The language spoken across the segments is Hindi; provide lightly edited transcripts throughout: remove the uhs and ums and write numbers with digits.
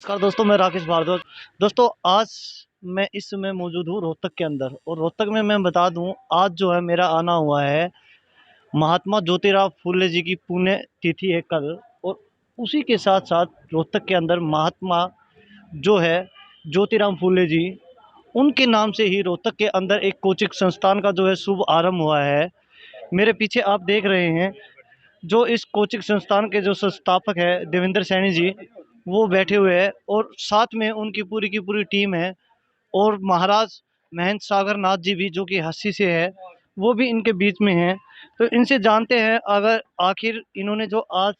नमस्कार दोस्तों, मैं राकेश भारद्वाज। दोस्तों, आज मैं इस समय मौजूद हूँ रोहतक के अंदर, और रोहतक में मैं बता दूँ, आज जो है मेरा आना हुआ है। महात्मा ज्योतिराव फुले जी की पुण्य तिथि है कल, और उसी के साथ साथ रोहतक के अंदर महात्मा जो है ज्योतिराम फुले जी, उनके नाम से ही रोहतक के अंदर एक कोचिंग संस्थान का जो है शुभ आरंभ हुआ है। मेरे पीछे आप देख रहे हैं, जो इस कोचिंग संस्थान के जो संस्थापक है देवेंद्र सैनी जी, वो बैठे हुए हैं, और साथ में उनकी पूरी की पूरी टीम है। और महाराज महेंद्र सागर नाथ जी भी, जो कि हस्सी से है, वो भी इनके बीच में हैं। तो इनसे जानते हैं, अगर आखिर इन्होंने जो आज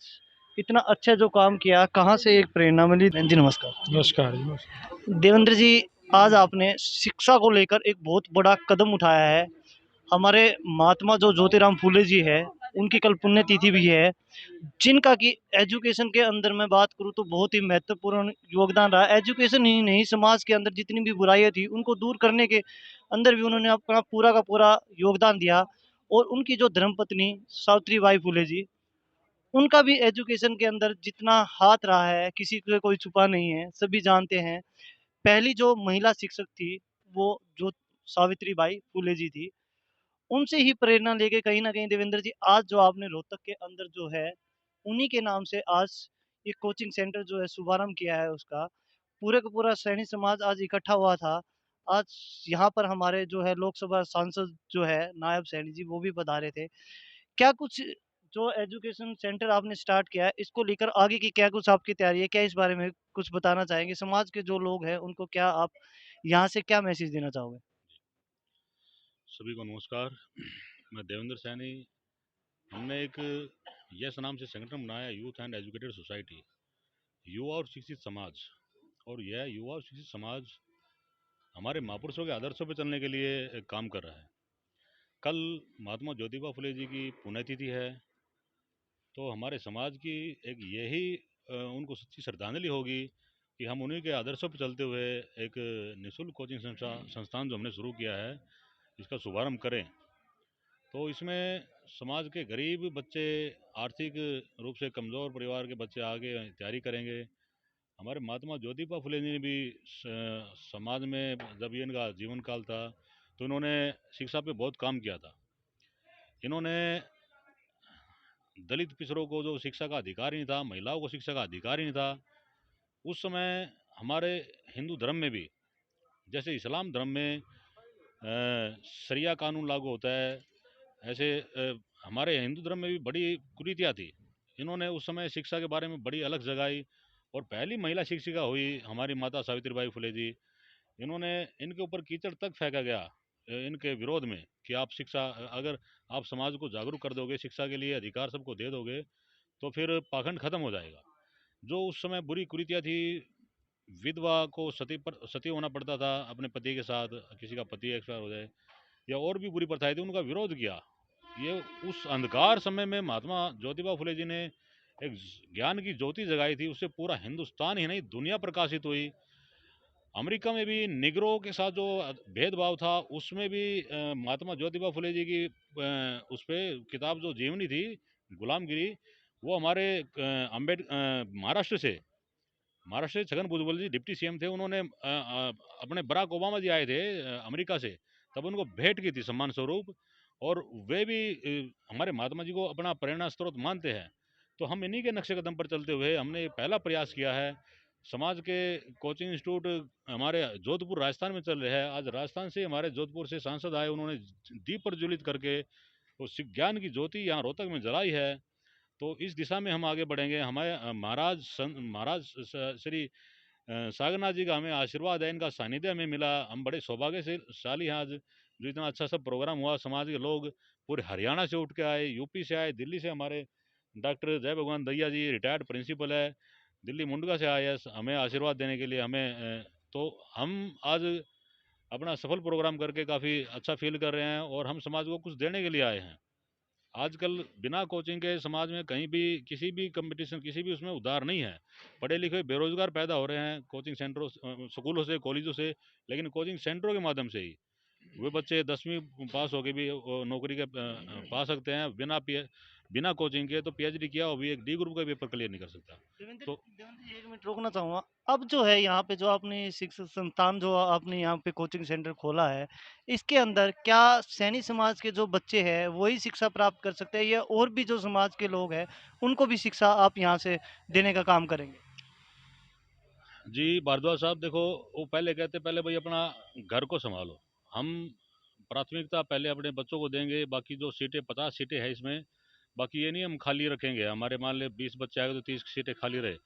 इतना अच्छा जो काम किया, कहाँ से एक प्रेरणा मिली। जी नमस्कार। नमस्कार जी, नमस्कार। देवेंद्र जी, आज आपने शिक्षा को लेकर एक बहुत बड़ा कदम उठाया है। हमारे महात्मा जो ज्योतिराम फुले जी है, उनकी कल पुण्यतिथि भी है, जिनका कि एजुकेशन के अंदर मैं बात करूँ तो बहुत ही महत्वपूर्ण योगदान रहा। एजुकेशन ही नहीं, समाज के अंदर जितनी भी बुराइयाँ थी, उनको दूर करने के अंदर भी उन्होंने अपना पूरा का पूरा योगदान दिया। और उनकी जो धर्मपत्नी सावित्री बाई फुले जी, उनका भी एजुकेशन के अंदर जितना हाथ रहा है, किसी से कोई छुपा नहीं है, सभी जानते हैं। पहली जो महिला शिक्षक थी, वो जो सावित्री बाई फुले जी थी। उनसे ही प्रेरणा लेके कहीं न कहीं देवेंद्र जी, आज जो आपने रोहतक के अंदर जो है, उन्हीं के नाम से आज एक कोचिंग सेंटर जो है शुभारंभ किया है उसका। पूरे का पूरा सैनी समाज आज इकट्ठा हुआ था। आज यहाँ पर हमारे जो है लोकसभा सांसद जो है नायब सैनी जी, वो भी पधारे थे। क्या कुछ जो एजुकेशन सेंटर आपने स्टार्ट किया है, इसको लेकर आगे की क्या कुछ आपकी तैयारी है? क्या इस बारे में कुछ बताना चाहेंगे? समाज के जो लोग हैं, उनको क्या आप यहाँ से क्या मैसेज देना चाहोगे? सभी को नमस्कार। मैं देवेंद्र सैनी। हमने एक यस नाम से संगठन बनाया, यूथ एंड एजुकेटेड सोसाइटी, युवा और शिक्षित समाज। और यह युवा और शिक्षित समाज हमारे महापुरुषों के आदर्शों पर चलने के लिए एक काम कर रहा है। कल महात्मा ज्योतिबा फुले जी की पुण्यतिथि है, तो हमारे समाज की एक यही उनको सच्ची श्रद्धांजलि होगी कि हम उन्हीं के आदर्शों पर चलते हुए एक निःशुल्क कोचिंग संस्थान जो हमने शुरू किया है, इसका शुभारंभ करें। तो इसमें समाज के गरीब बच्चे, आर्थिक रूप से कमज़ोर परिवार के बच्चे आगे तैयारी करेंगे। हमारे महात्मा ज्योतिबा फुले जी ने भी समाज में, जब ये इनका जीवन काल था, तो इन्होंने शिक्षा पे बहुत काम किया था। इन्होंने दलित पिछड़ों को जो शिक्षा का अधिकार ही नहीं था, महिलाओं को शिक्षा का अधिकार ही नहीं था, उस समय हमारे हिंदू धर्म में भी, जैसे इस्लाम धर्म में शरिया कानून लागू होता है, ऐसे हमारे हिंदू धर्म में भी बड़ी कुरीतियाँ थी। इन्होंने उस समय शिक्षा के बारे में बड़ी अलग जगाई, और पहली महिला शिक्षिका हुई हमारी माता सावित्रीबाई फुले जी। इन्होंने, इनके ऊपर कीचड़ तक फेंका गया इनके विरोध में, कि आप शिक्षा, अगर आप समाज को जागरूक कर दोगे, शिक्षा के लिए अधिकार सबको दे दोगे, तो फिर पाखंड खत्म हो जाएगा। जो उस समय बुरी कुरीतियाँ थी, विधवा को सती होना पड़ता था अपने पति के साथ, किसी का पति एक्सपायर हो जाए, या और भी बुरी प्रथाएं थी, उनका विरोध किया। ये उस अंधकार समय में महात्मा ज्योतिबा फुले जी ने एक ज्ञान की ज्योति जगाई थी, उससे पूरा हिंदुस्तान ही नहीं दुनिया प्रकाशित हुई। अमेरिका में भी निगरों के साथ जो भेदभाव था, उसमें भी महात्मा ज्योतिबा फुले जी की उस पे किताब जो जीवनी थी, गुलामगिरी, वो हमारे महाराष्ट्र से छगन भुजबल जी डिप्टी सीएम थे। उन्होंने अपने बराक ओबामा जी आए थे अमेरिका से, तब उनको भेंट की थी सम्मान स्वरूप। और वे भी हमारे महात्मा जी को अपना प्रेरणा स्रोत मानते हैं। तो हम इन्हीं के नक्शे कदम पर चलते हुए हमने ये पहला प्रयास किया है। समाज के कोचिंग इंस्टीट्यूट हमारे जोधपुर राजस्थान में चल रहे हैं। आज राजस्थान से हमारे जोधपुर से सांसद आए, उन्होंने दीप प्रज्वलित करके वो ज्ञान की ज्योति यहाँ रोहतक में जलाई है। तो इस दिशा में हम आगे बढ़ेंगे। हमारे महाराज श्री सागरनाथ जी का हमें आशीर्वाद है, इनका सानिध्य हमें मिला। हम बड़े सौभाग्य से शाली हैं आज, जो इतना अच्छा सब प्रोग्राम हुआ। समाज के लोग पूरे हरियाणा से उठ के आए, यूपी से आए, दिल्ली से हमारे डॉक्टर जय भगवान दैया जी रिटायर्ड प्रिंसिपल है, दिल्ली मुंडका से आए हैं हमें आशीर्वाद देने के लिए। तो हम आज अपना सफल प्रोग्राम करके काफ़ी अच्छा फील कर रहे हैं, और हम समाज को कुछ देने के लिए आए हैं। आजकल बिना कोचिंग के समाज में कहीं भी किसी भी कंपटीशन, किसी भी उसमें उधार नहीं है। पढ़े लिखे बेरोजगार पैदा हो रहे हैं कोचिंग सेंटरों स्कूलों से, कॉलेजों से, लेकिन कोचिंग सेंटरों के माध्यम से ही वे बच्चे 10वीं पास होके भी नौकरी के पा सकते हैं, बिना कोचिंग के तो पीएचडी किया हो भी एक डी ग्रुप का पेपर क्लियर नहीं कर सकता। देवेंद्र तो देवेंद्र जी, 1 मिनट रोकना चाहूँगा। अब जो है यहाँ पे जो आपने शिक्षण संस्थान जो आपने यहाँ पे कोचिंग सेंटर खोला है, इसके अंदर क्या सैनी समाज के जो बच्चे हैं, वही शिक्षा प्राप्त कर सकते हैं या और भी जो समाज के लोग हैं, उनको भी शिक्षा आप यहाँ से देने का काम करेंगे? जी भारद्वाज साहब देखो, वो पहले कहते पहले भाई अपना घर को संभालो। हम प्राथमिकता पहले अपने बच्चों को देंगे, बाकी जो सीटें 50 सीटें हैं इसमें, बाकी ये नहीं हम खाली रखेंगे। हमारे मान ले 20 बच्चे आ गए तो 30 सीटें खाली रहे।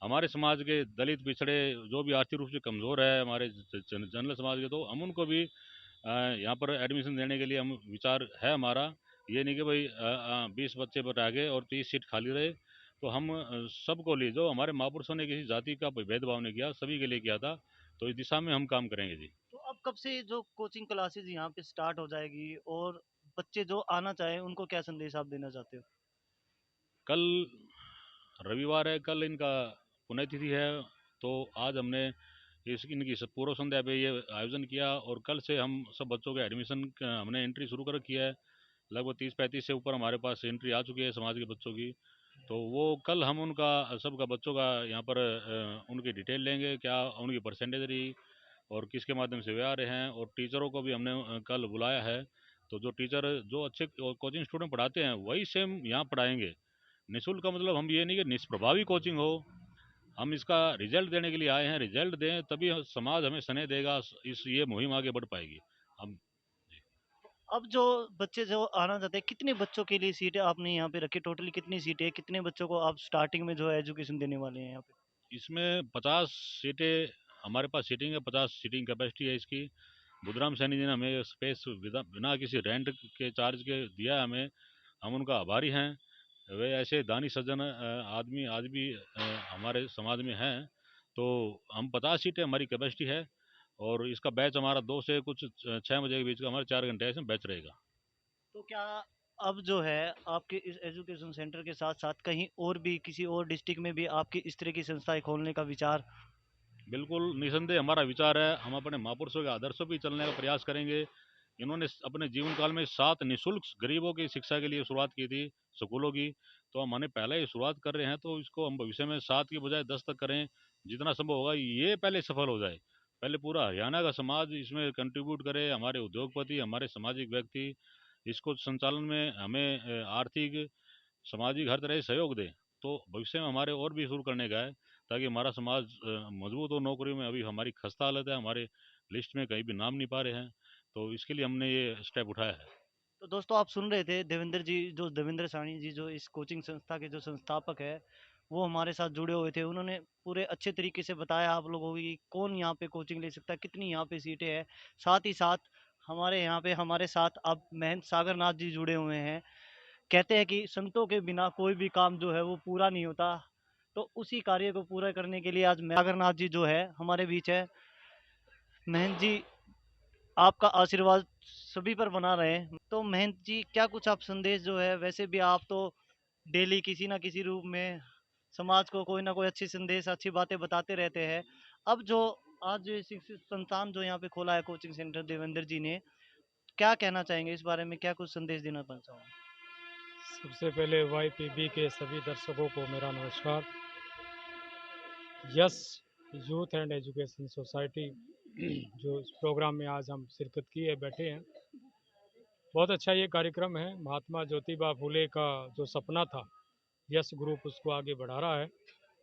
हमारे समाज के दलित पिछड़े जो भी आर्थिक रूप से कमज़ोर है, हमारे जनरल समाज के, तो हम उनको भी यहाँ पर एडमिशन देने के लिए हम विचार है हमारा। ये नहीं कि भाई 20 बच्चे बैठा गए और 30 सीट खाली रहे। तो हम सबको लिए, जो हमारे महापुरुषों ने किसी जाति का भेदभाव नहीं किया, सभी के लिए किया था। तो इस दिशा में हम काम करेंगे जी। तो अब कब से जो कोचिंग क्लासेस यहाँ पे स्टार्ट हो जाएगी और बच्चे जो आना चाहें, उनको क्या संदेश आप देना चाहते हो? कल रविवार है, कल इनका पुण्यतिथि है। तो आज हमने इनकी पूर्व संध्या पे ये आयोजन किया और कल से हम सब बच्चों के एडमिशन हमने एंट्री शुरू कर रखी है। लगभग 30-35 से ऊपर हमारे पास एंट्री आ चुकी है समाज के बच्चों की। तो वो कल हम उनका सबका बच्चों का यहाँ पर उनकी डिटेल लेंगे, क्या उनकी परसेंटेज रही और किसके माध्यम से वे आ रहे हैं। और टीचरों को भी हमने कल बुलाया है। तो जो टीचर जो अच्छे कोचिंग स्टूडेंट पढ़ाते हैं वही सेम यहाँ पढ़ाएंगे। निःशुल्क का मतलब हम ये नहीं कि निष्प्रभावी कोचिंग हो। हम इसका रिजल्ट देने के लिए आए हैं, रिजल्ट दें तभी समाज हमें स्नेह देगा, इस ये मुहिम आगे बढ़ पाएगी। हम अब जो बच्चे जो आना चाहते हैं, कितने बच्चों के लिए सीटें आपने यहाँ पे रखी? टोटली कितनी सीटें हैं? कितने बच्चों को आप स्टार्टिंग में जो है एजुकेशन देने वाले हैं यहाँ पे? इसमें 50 सीटें हमारे पास सीटिंग है, 50 सीटिंग कैपेसिटी है इसकी। बुधराम सैनी जी ने हमें स्पेस बिना किसी रेंट के चार्ज के दिया है हमें। हम उनका आभारी हैं। वे ऐसे दानी सज्जन आदमी आज भी हमारे समाज में हैं। तो हम 50 सीटें हमारी कैपेसिटी है और इसका बैच हमारा 2 से कुछ 6 बजे के बीच का हमारा 4 घंटे इसमें बैच रहेगा। तो क्या अब जो है आपके इस एजुकेशन सेंटर के साथ-साथ कहीं और भी किसी और डिस्ट्रिक्ट में भी आपकी इस तरह की संस्थाएँ खोलने का विचार? बिल्कुल निसंदेह हमारा विचार है। हम अपने महापुरुषों के आदर्शों पर चलने का प्रयास करेंगे। इन्होंने अपने जीवन काल में 7 निःशुल्क गरीबों की शिक्षा के लिए शुरुआत की थी स्कूलों की। तो हम हमने पहले ही शुरुआत कर रहे हैं, तो इसको हम भविष्य में 7 की बजाय 10 तक करें। जितना संभव होगा ये पहले सफल हो जाए। पहले पूरा हरियाणा का समाज इसमें कंट्रीब्यूट करे, हमारे उद्योगपति, हमारे सामाजिक व्यक्ति इसको संचालन में हमें आर्थिक, सामाजिक हर तरह से सहयोग दें। तो भविष्य में हमारे और भी शुरू करने का है, ताकि हमारा समाज मजबूत हो। नौकरी में अभी हमारी खस्ता हालत है, हमारे लिस्ट में कहीं भी नाम नहीं पा रहे हैं। तो इसके लिए हमने ये स्टेप उठाया है। तो दोस्तों आप सुन रहे थे देवेंद्र जी, जो देवेंद्र साहनी जी जो इस कोचिंग संस्था के जो संस्थापक है, वो हमारे साथ जुड़े हुए थे। उन्होंने पूरे अच्छे तरीके से बताया आप लोगों को कि कौन यहाँ पे कोचिंग ले सकता है, कितनी यहाँ पे सीटें हैं। साथ ही साथ हमारे यहाँ पे हमारे साथ अब महंत सागर नाथ जी जुड़े हुए हैं। कहते हैं कि संतों के बिना कोई भी काम जो है वो पूरा नहीं होता। तो उसी कार्य को पूरा करने के लिए आज सागर नाथ जी जो है हमारे बीच है। महंत जी, आपका आशीर्वाद सभी पर बना रहे। तो महंत जी, क्या कुछ आप संदेश जो है, वैसे भी आप तो डेली किसी ना किसी रूप में समाज को कोई ना कोई अच्छी संदेश, अच्छी बातें बताते रहते हैं। अब जो आज जो ये शिक्षित संस्थान जो यहाँ पे खोला है कोचिंग सेंटर देवेंद्र जी ने, क्या कहना चाहेंगे इस बारे में? क्या कुछ संदेश देना चाहोगे? सबसे पहले वाईपीबी के सभी दर्शकों को मेरा नमस्कार। Yes youth and education society जो इस प्रोग्राम में आज हम शिरकत किए बैठे हैं, बहुत अच्छा ये कार्यक्रम है। महात्मा ज्योतिबा फुले का जो सपना था, यस ग्रुप उसको आगे बढ़ा रहा है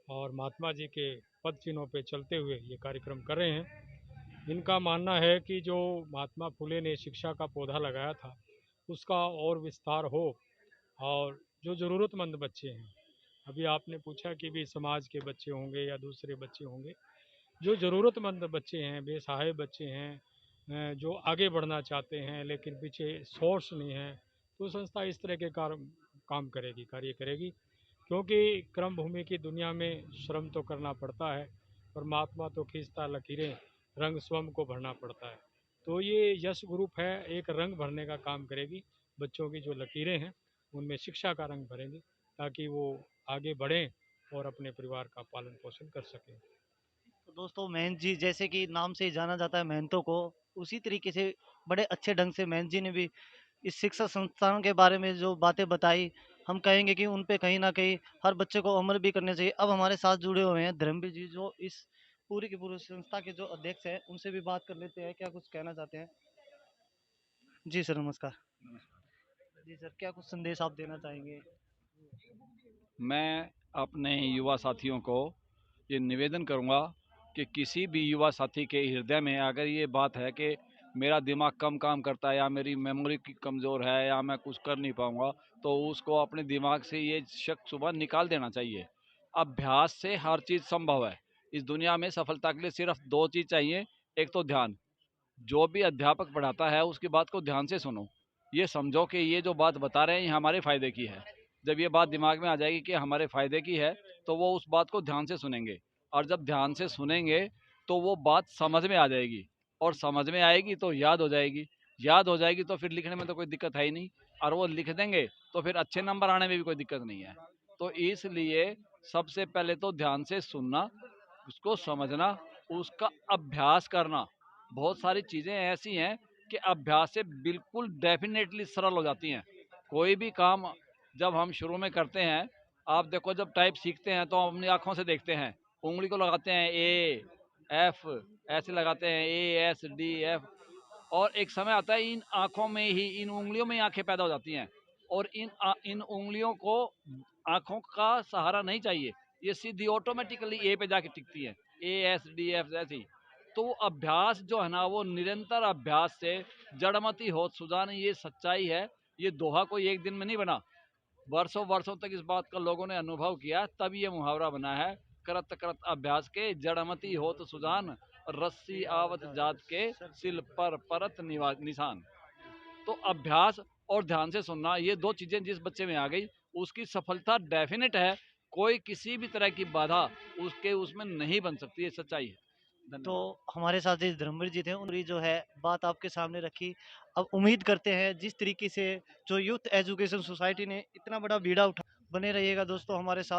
और महात्मा जी के पद चिन्हों पे चलते हुए ये कार्यक्रम कर रहे हैं। इनका मानना है कि जो महात्मा फुले ने शिक्षा का पौधा लगाया था, उसका और विस्तार हो और जो ज़रूरतमंद बच्चे हैं, अभी आपने पूछा कि भी समाज के बच्चे होंगे या दूसरे बच्चे होंगे, जो ज़रूरतमंद बच्चे हैं, बेसहाय बच्चे हैं, जो आगे बढ़ना चाहते हैं लेकिन पीछे सोर्स नहीं है, तो संस्था इस तरह के काम करेगी, कार्य करेगी। क्योंकि क्रम भूमि की दुनिया में श्रम तो करना पड़ता है, परमात्मा तो खींचता लकीरें, रंग स्वयं को भरना पड़ता है। तो ये यश ग्रुप है, एक रंग भरने का काम करेगी। बच्चों की जो लकीरें हैं उनमें शिक्षा का रंग भरेंगे, ताकि वो आगे बढ़ें और अपने परिवार का पालन पोषण कर सकें। तो दोस्तों, महंत जी जैसे कि नाम से ही जाना जाता है महंतों को, उसी तरीके से बड़े अच्छे ढंग से महंत जी ने भी इस शिक्षा संस्थान के बारे में जो बातें बताई, हम कहेंगे कि उन पे कहीं न कहीं हर बच्चे को अमल भी करने चाहिए। अब हमारे साथ जुड़े हुए हैं धर्मवीर जी, जो इस पूरी की पूरी संस्था के जो अध्यक्ष हैं, उनसे भी बात कर लेते हैं, क्या कुछ कहना चाहते हैं? जी सर, नमस्कार। जी सर, क्या कुछ संदेश आप देना चाहेंगे? मैं अपने युवा साथियों को ये निवेदन करूंगा कि किसी भी युवा साथी के हृदय में अगर ये बात है कि मेरा दिमाग कम काम करता है या मेरी मेमोरी की कमज़ोर है या मैं कुछ कर नहीं पाऊंगा, तो उसको अपने दिमाग से ये शक सुबह निकाल देना चाहिए। अभ्यास से हर चीज़ संभव है। इस दुनिया में सफलता के लिए सिर्फ दो चीज़ चाहिए। एक तो ध्यान। जो भी अध्यापक पढ़ाता है उसकी बात को ध्यान से सुनो। ये समझो कि ये जो बात बता रहे हैं ये हमारे फ़ायदे की है। जब ये बात दिमाग में आ जाएगी कि हमारे फ़ायदे की है, तो वो उस बात को ध्यान से सुनेंगे, और जब ध्यान से सुनेंगे तो वो बात समझ में आ जाएगी, और समझ में आएगी तो याद हो जाएगी। याद हो जाएगी तो फिर लिखने में तो कोई दिक्कत है ही नहीं, और वो लिख देंगे तो फिर अच्छे नंबर आने में भी कोई दिक्कत नहीं है। तो इसलिए सबसे पहले तो ध्यान से सुनना, उसको समझना, उसका अभ्यास करना। बहुत सारी चीज़ें ऐसी हैं कि अभ्यास से बिल्कुल डेफिनेटली सरल हो जाती हैं। कोई भी काम जब हम शुरू में करते हैं, आप देखो जब टाइप सीखते हैं तो हम अपनी आँखों से देखते हैं, उँगली को लगाते हैं ए, एफ, ऐसे लगाते हैं ए, एस, डी, एफ, और एक समय आता है इन आँखों में ही, इन उँगलियों में ही आँखें पैदा हो जाती हैं, और इन उँगलियों को आँखों का सहारा नहीं चाहिए, ये सीधी ऑटोमेटिकली ए पे जाके टिकती हैं, ए, एस, डी, एफ ऐसी। तो वो अभ्यास जो है ना, वो निरंतर अभ्यास से जड़मति होत सुजान, ये सच्चाई है। ये दोहा कोई एक दिन में नहीं बना, वर्षों वर्षों तक इस बात का लोगों ने अनुभव किया, तब ये मुहावरा बना है। करत करत अभ्यास के जड़मति होत सुजान, रस्सी आवत जात के सिल पर परत निशान। तो अभ्यास और ध्यान से सुनना, ये दो चीजें जिस बच्चे में आ गई, उसकी सफलता डेफिनेट है। कोई किसी भी तरह की बाधा उसके उसमें नहीं बन सकती, ये सच्चाई है। तो धन्यवाद। हमारे साथ जिस धर्मवीर जी थे, उन्होंने जो है बात आपके सामने रखी। अब उम्मीद करते हैं जिस तरीके से जो यूथ एजुकेशन सोसाइटी ने इतना बड़ा बीड़ा उठा, बने रहिएगा दोस्तों हमारे साथ।